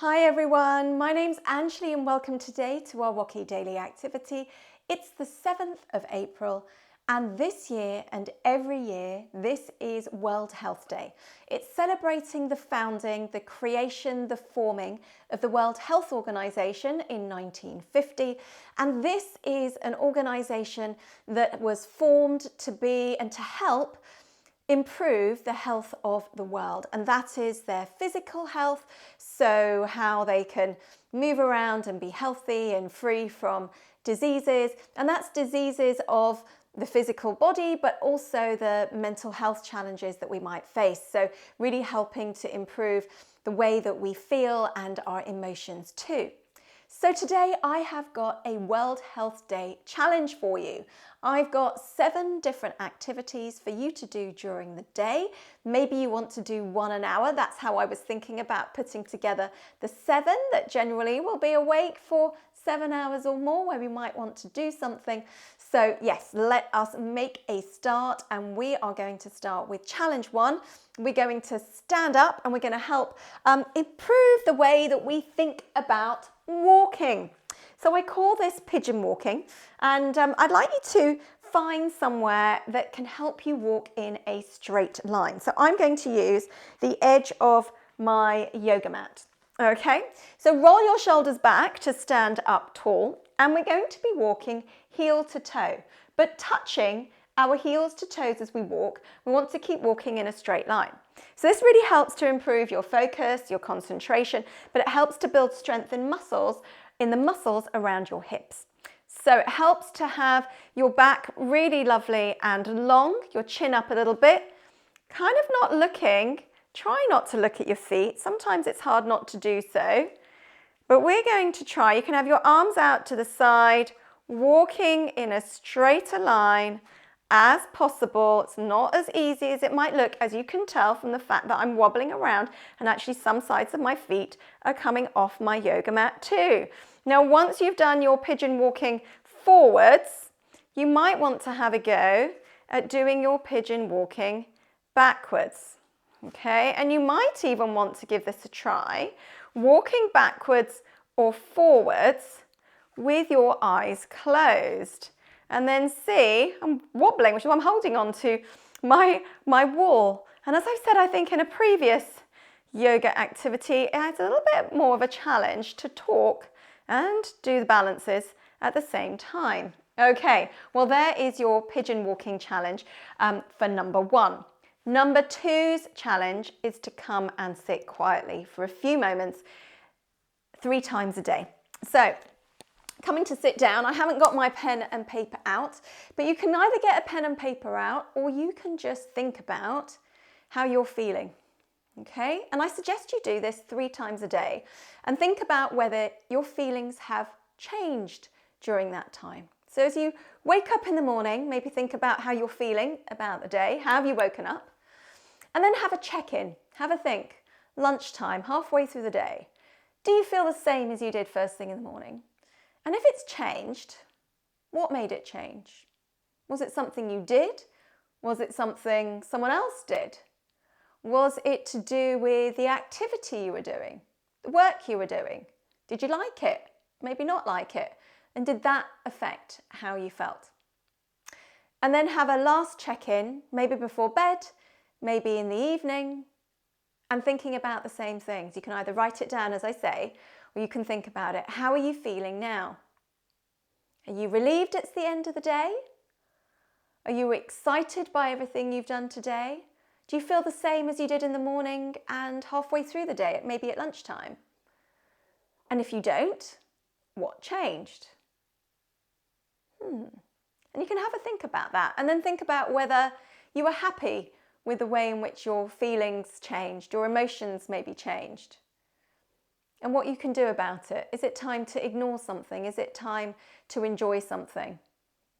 Hi everyone, my name's Anjali and welcome today to our WOCY Daily Activity. It's the 7th of April and this year and every year this is World Health Day. It's celebrating the founding, the creation, the forming of the World Health Organization in 1950, and this is an organization that was formed to be and to help improve the health of the world, and that is their physical health, so how they can move around and be healthy and free from diseases, and that's diseases of the physical body but also the mental health challenges that we might face, so really helping to improve the way that we feel and our emotions too. So today I have got a World Health Day challenge for you. I've got 7 different activities for you to do during the day. Maybe you want to do one an hour. That's how I was thinking about putting together the 7 that generally will be awake for 7 hours or more, where we might want to do something. So yes, let us make a start, and we are going to start with challenge 1. We're going to stand up and we're going to help improve the way that we think about walking. So I call this pigeon walking, and I'd like you to find somewhere that can help you walk in a straight line. So I'm going to use the edge of my yoga mat. Okay, so roll your shoulders back to stand up tall, and we're going to be walking heel to toe, but touching our heels to toes as we walk. We want to keep walking in a straight line. So this really helps to improve your focus, your concentration, but it helps to build strength in the muscles around your hips. So it helps to have your back really lovely and long, your chin up a little bit, kind of not looking. Try not to look at your feet. Sometimes it's hard not to do so, but we're going to try. You can have your arms out to the side, walking in as straight a line as possible. It's not as easy as it might look, as you can tell from the fact that I'm wobbling around and actually some sides of my feet are coming off my yoga mat too. Now, once you've done your pigeon walking forwards, you might want to have a go at doing your pigeon walking backwards. Okay, and you might even want to give this a try, walking backwards or forwards with your eyes closed. And then see, I'm wobbling, which is why I'm holding on to my wall. And as I've said, I think in a previous yoga activity, it's a little bit more of a challenge to talk and do the balances at the same time. Okay, well, there is your pigeon walking challenge for number 1. Number 2's challenge is to come and sit quietly for a few moments 3 times a day. So, coming to sit down, I haven't got my pen and paper out, but you can either get a pen and paper out or you can just think about how you're feeling, okay? And I suggest you do this 3 times a day and think about whether your feelings have changed during that time. So as you wake up in the morning, maybe think about how you're feeling about the day, how have you woken up? And then have a check-in, have a think. Lunchtime, halfway through the day, do you feel the same as you did first thing in the morning? And if it's changed, what made it change? Was it something you did? Was it something someone else did? Was it to do with the activity you were doing, the work you were doing? Did you like it? Maybe not like it. And did that affect how you felt? And then have a last check-in, maybe before bed, maybe in the evening, and thinking about the same things. You can either write it down, as I say, or you can think about it. How are you feeling now? Are you relieved it's the end of the day? Are you excited by everything you've done today? Do you feel the same as you did in the morning and halfway through the day, maybe at lunchtime? And if you don't, what changed? And you can have a think about that, and then think about whether you were happy with the way in which your feelings changed, your emotions maybe changed, and what you can do about it. Is it time to ignore something? Is it time to enjoy something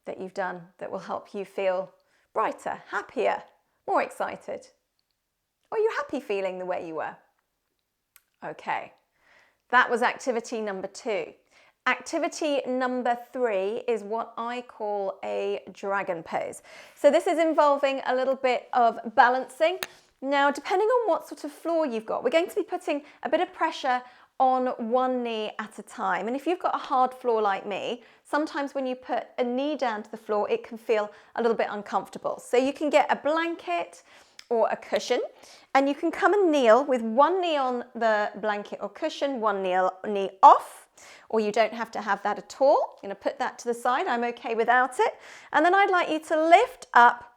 that you've done that will help you feel brighter, happier, more excited? Or are you happy feeling the way you were? Okay, that was activity number 2. Activity number 3 is what I call a dragon pose. So this is involving a little bit of balancing. Now, depending on what sort of floor you've got, we're going to be putting a bit of pressure on one knee at a time. And if you've got a hard floor like me, sometimes when you put a knee down to the floor, it can feel a little bit uncomfortable. So you can get a blanket or a cushion, and you can come and kneel with one knee on the blanket or cushion, one knee off, or you don't have to have that at all. I'm going to put that to the side. I'm okay without it. And then I'd like you to lift up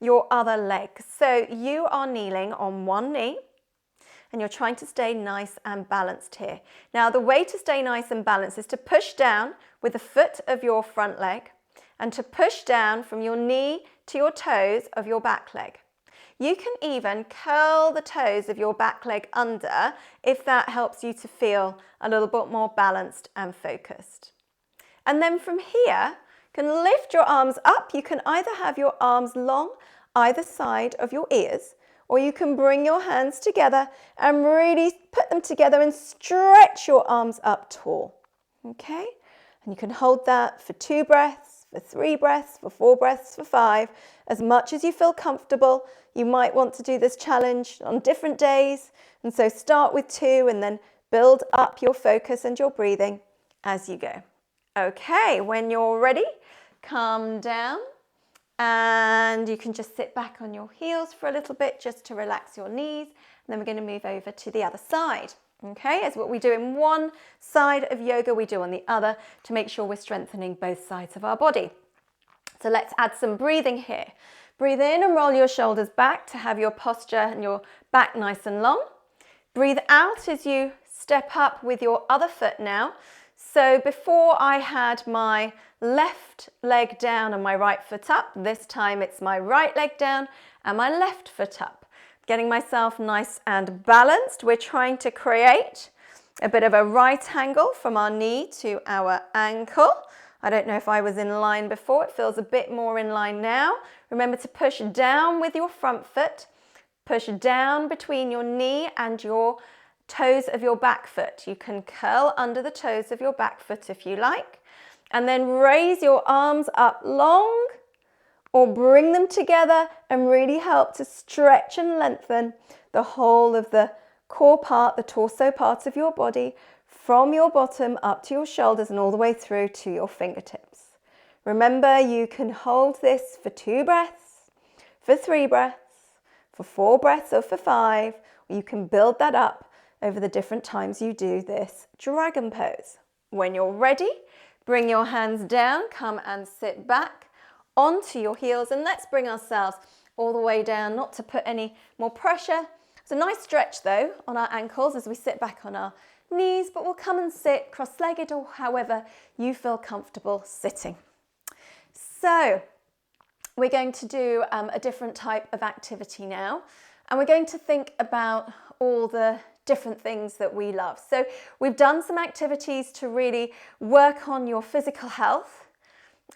your other leg. So you are kneeling on one knee and you're trying to stay nice and balanced here. Now, the way to stay nice and balanced is to push down with the foot of your front leg and to push down from your knee to your toes of your back leg. You can even curl the toes of your back leg under if that helps you to feel a little bit more balanced and focused. And then from here, you can lift your arms up. You can either have your arms long either side of your ears, or you can bring your hands together and really put them together and stretch your arms up tall. Okay? And you can hold that for 2 breaths, for 3 breaths, for 4 breaths, for 5, as much as you feel comfortable. You might want to do this challenge on different days, and so start with 2 and then build up your focus and your breathing as you go. Okay, when you're ready, calm down, and you can just sit back on your heels for a little bit just to relax your knees, and then we're going to move over to the other side. Okay, as what we do in one side of yoga, we do on the other to make sure we're strengthening both sides of our body. So let's add some breathing here. Breathe in and roll your shoulders back to have your posture and your back nice and long. Breathe out as you step up with your other foot now. So before I had my left leg down and my right foot up, this time it's my right leg down and my left foot up. Getting myself nice and balanced. We're trying to create a bit of a right angle from our knee to our ankle. I don't know if I was in line before. It feels a bit more in line now. Remember to push down with your front foot. Push down between your knee and your toes of your back foot. You can curl under the toes of your back foot if you like. And then raise your arms up long or bring them together and really help to stretch and lengthen the whole of the core part, the torso part of your body, from your bottom up to your shoulders and all the way through to your fingertips. Remember, you can hold this for 2 breaths, for 3 breaths, for 4 breaths or for 5. Or you can build that up over the different times you do this dragon pose. When you're ready, bring your hands down, come and sit back onto your heels, and let's bring ourselves all the way down, not to put any more pressure. It's a nice stretch though on our ankles as we sit back on our knees, but we'll come and sit cross-legged or however you feel comfortable sitting. So we're going to do a different type of activity now, and we're going to think about all the different things that we love. So we've done some activities to really work on your physical health,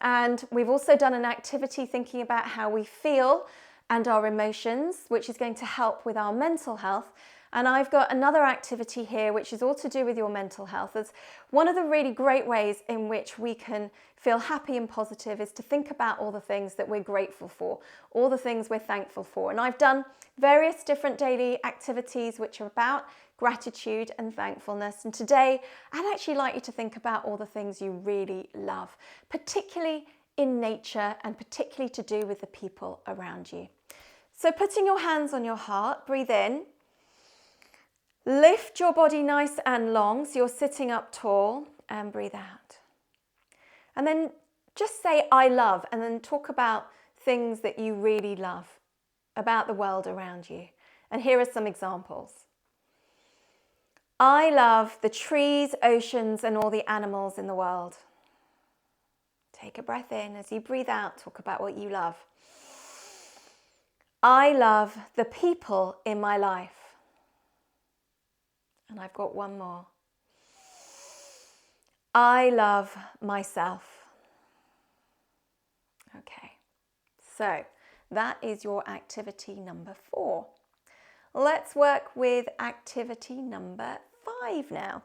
and we've also done an activity thinking about how we feel and our emotions, which is going to help with our mental health. And I've got another activity here which is all to do with your mental health. As one of the really great ways in which we can feel happy and positive is to think about all the things that we're grateful for, all the things we're thankful for. And I've done various different daily activities which are about gratitude and thankfulness. And today I'd actually like you to think about all the things you really love, particularly in nature and particularly to do with the people around you. So putting your hands on your heart, breathe in. Lift your body nice and long so you're sitting up tall, and breathe out. And then just say I love, and then talk about things that you really love about the world around you. And here are some examples. I love the trees, oceans, and all the animals in the world. Take a breath in. As you breathe out, talk about what you love. I love the people in my life. And I've got one more. I love myself. Okay, so that is your activity number 4. Let's work with activity number 5 now.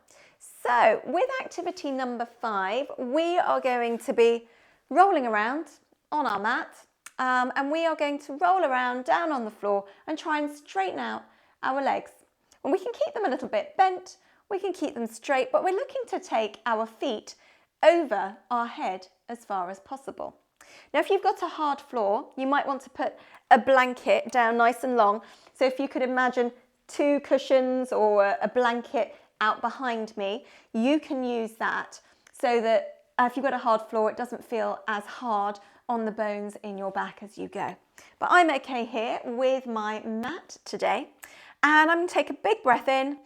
So with activity number 5, we are going to be rolling around on our mat, and we are going to roll around down on the floor and try and straighten out our legs. And we can keep them a little bit bent, We can keep them straight, but we're looking to take our feet over our head as far as possible. Now, if you've got a hard floor, you might want to put a blanket down nice and long. So if you could imagine 2 cushions or a blanket out behind me, you can use that so that if you've got a hard floor, it doesn't feel as hard on the bones in your back as you go. But I'm okay here with my mat today, and I'm going to take a big breath in.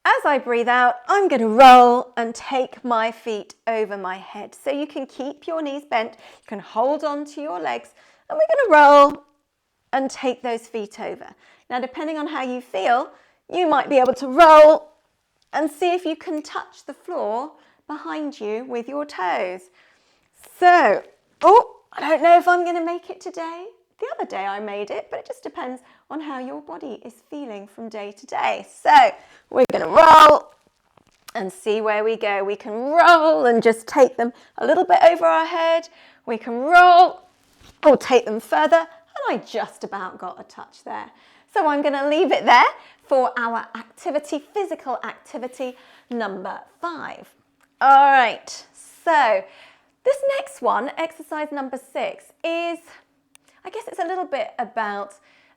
As I breathe out, I'm going to roll and take my feet over my head. So you can keep your knees bent, you can hold on to your legs, and we're going to roll and take those feet over. Now, depending on how you feel, you might be able to roll and see if you can touch the floor behind you with your toes. So, I don't know if I'm going to make it today. The other day I made it, but it just depends on how your body is feeling from day to day. So we're going to roll and see where we go. We can roll and just take them a little bit over our head. We can roll or take them further. And I just about got a touch there. So I'm going to leave it there for our activity, physical activity number 5. All right, so this next one, exercise number 6, is, I guess it's a little bit about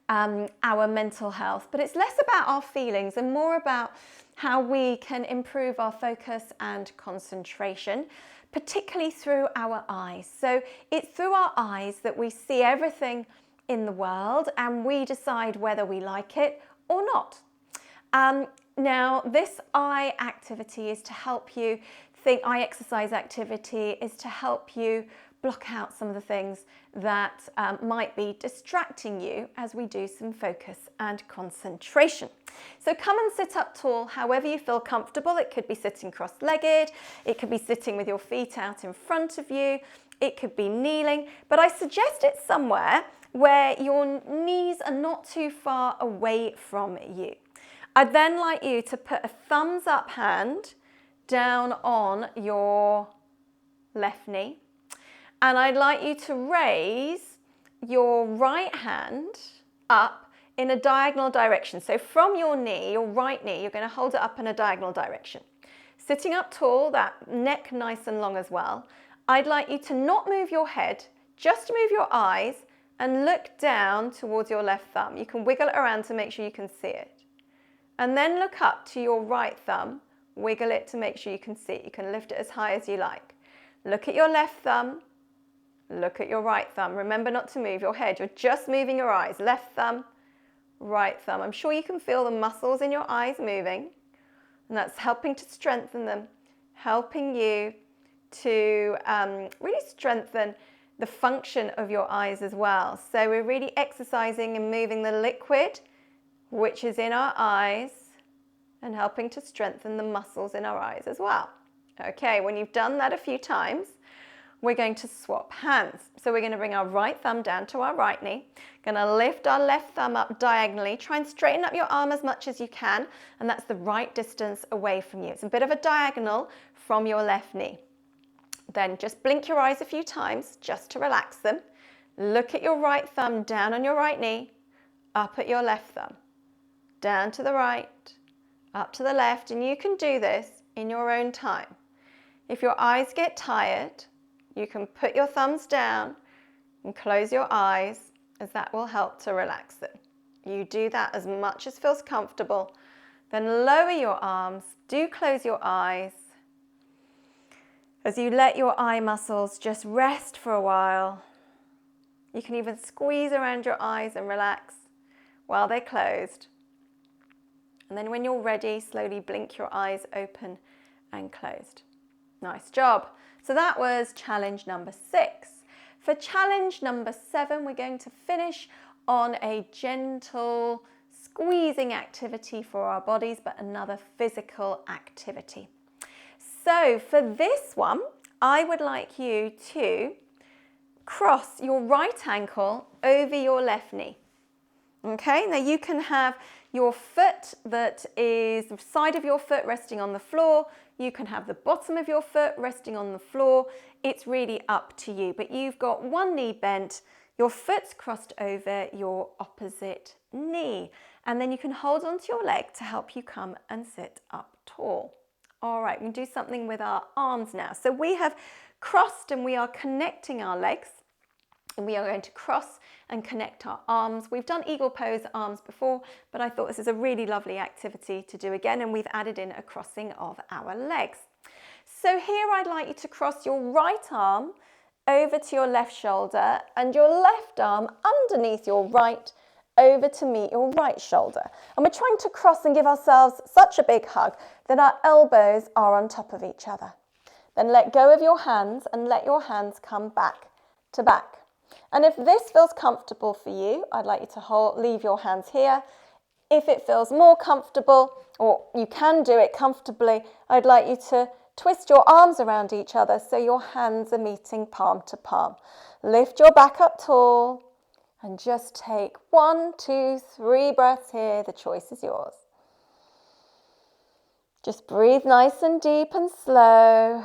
our mental health, but it's less about our feelings and more about how we can improve our focus and concentration, particularly through our eyes. So it's through our eyes that we see everything in the world and we decide whether we like it or not. Now, this eye activity is to help you think, eye exercise activity is to help you block out some of the things that might be distracting you as we do some focus and concentration. So come and sit up tall however you feel comfortable. It could be sitting cross-legged, it could be sitting with your feet out in front of you, it could be kneeling, but I suggest it somewhere where your knees are not too far away from you. I'd then like you to put a thumbs up hand down on your left knee. And I'd like you to raise your right hand up in a diagonal direction. So from your knee, your right knee, you're going to hold it up in a diagonal direction. Sitting up tall, that neck nice and long as well. I'd like you to not move your head, just move your eyes and look down towards your left thumb. You can wiggle it around to make sure you can see it. And then look up to your right thumb, wiggle it to make sure you can see it. You can lift it as high as you like. Look at your left thumb. Look at your right thumb. Remember not to move your head. You're just moving your eyes. Left thumb, right thumb. I'm sure you can feel the muscles in your eyes moving, and that's helping to strengthen them, helping you to really strengthen the function of your eyes as well. So we're really exercising and moving the liquid, which is in our eyes, and helping to strengthen the muscles in our eyes as well. Okay, when you've done that a few times, we're going to swap hands. So we're going to bring our right thumb down to our right knee. Going to lift our left thumb up diagonally. Try and straighten up your arm as much as you can, and that's the right distance away from you. It's a bit of a diagonal from your left knee. Then just blink your eyes a few times just to relax them. Look at your right thumb down on your right knee, up at your left thumb. Down to the right, up to the left, and you can do this in your own time. If your eyes get tired, you can put your thumbs down and close your eyes, as that will help to relax them. You do that as much as feels comfortable. Then lower your arms, do close your eyes as you let your eye muscles just rest for a while. You can even squeeze around your eyes and relax while they're closed. And then when you're ready, slowly blink your eyes open and closed. Nice job. So that was challenge number 6. For challenge number 7, we're going to finish on a gentle squeezing activity for our bodies, but another physical activity. So for this one, I would like you to cross your right ankle over your left knee. Okay, now you can have your foot that is the side of your foot resting on the floor. You can have the bottom of your foot resting on the floor. It's really up to you, but you've got one knee bent, your foot's crossed over your opposite knee. And then you can hold onto your leg to help you come and sit up tall. All right, we can do something with our arms now. So we have crossed and we are connecting our legs. And we are going to cross and connect our arms. We've done eagle pose arms before, but I thought this is a really lovely activity to do again, and we've added in a crossing of our legs. So here I'd like you to cross your right arm over to your left shoulder and your left arm underneath your right over to meet your right shoulder. And we're trying to cross and give ourselves such a big hug that our elbows are on top of each other. Then let go of your hands and let your hands come back to back. And if this feels comfortable for you, I'd like you to leave your hands here. If it feels more comfortable, or you can do it comfortably, I'd like you to twist your arms around each other so your hands are meeting palm to palm. Lift your back up tall and just take 1, 2, 3 breaths here. The choice is yours. Just breathe nice and deep and slow,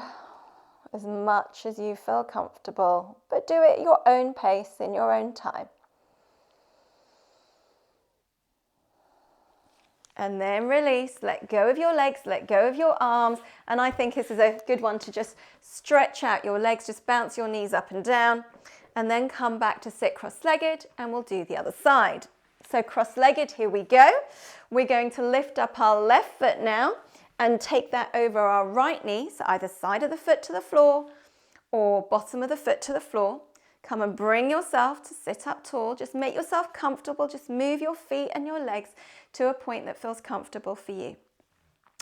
as much as you feel comfortable, but do it at your own pace, in your own time. And then release, let go of your legs, let go of your arms. And I think this is a good one to just stretch out your legs, just bounce your knees up and down, and then come back to sit cross-legged, and we'll do the other side. So cross-legged, here we go. We're going to lift up our left foot now and take that over our right knee, so either side of the foot to the floor or bottom of the foot to the floor. Come and bring yourself to sit up tall. Just make yourself comfortable. Just move your feet and your legs to a point that feels comfortable for you.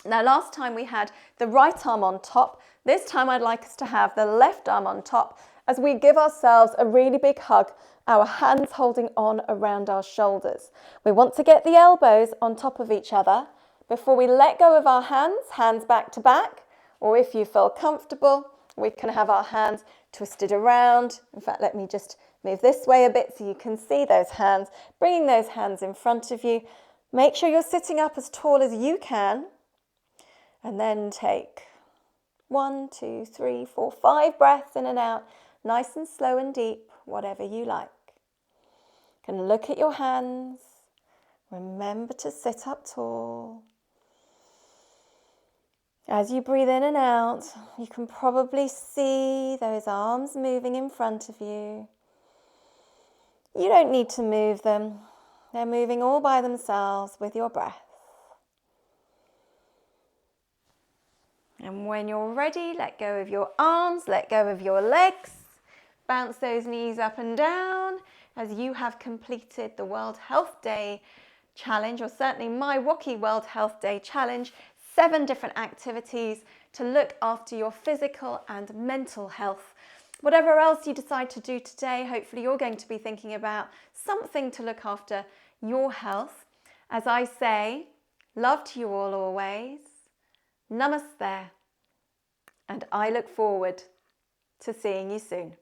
Now, last time we had the right arm on top. This time I'd like us to have the left arm on top as we give ourselves a really big hug, our hands holding on around our shoulders. We want to get the elbows on top of each other before we let go of our hands back to back, or if you feel comfortable, we can have our hands twisted around. In fact, let me just move this way a bit so you can see those hands, bringing those hands in front of you. Make sure you're sitting up as tall as you can, and then take 1, 2, 3, 4, 5 breaths in and out, nice and slow and deep, whatever you like. You can look at your hands. Remember to sit up tall. As you breathe in and out, you can probably see those arms moving in front of you. You don't need to move them. They're moving all by themselves with your breath. And when you're ready, let go of your arms, let go of your legs. Bounce those knees up and down as you have completed the World Health Day challenge, or certainly my WOCY World Health Day challenge. 7 different activities to look after your physical and mental health. Whatever else you decide to do today, hopefully you're going to be thinking about something to look after your health. As I say, love to you all always. Namaste. And I look forward to seeing you soon.